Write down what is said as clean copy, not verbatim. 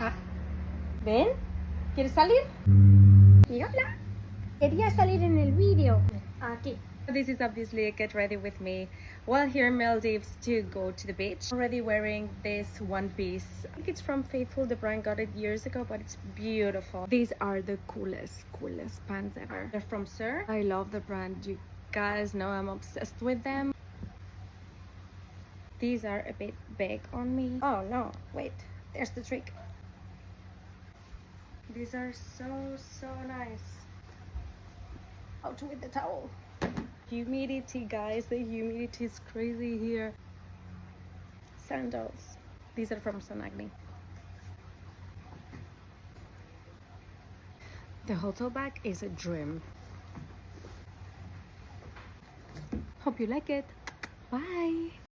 Ah, ¿ven? ¿Quieres salir? Mírala. Quería salir en el vídeo. Aquí. This is obviously a get ready with me while here in Maldives to go to the beach. Already wearing this one piece. I think it's from Faithful. The brand got it years ago, but it's beautiful. These are the coolest pants ever. They're from Sir. I love the brand. You guys know I'm obsessed with them. These are a bit big on me. Oh no, wait. There's the trick. These are so nice. Out with the towel. Humidity, guys. The humidity is crazy here. Sandals. These are from Sonagni. The hotel bag is a dream. Hope you like it. Bye.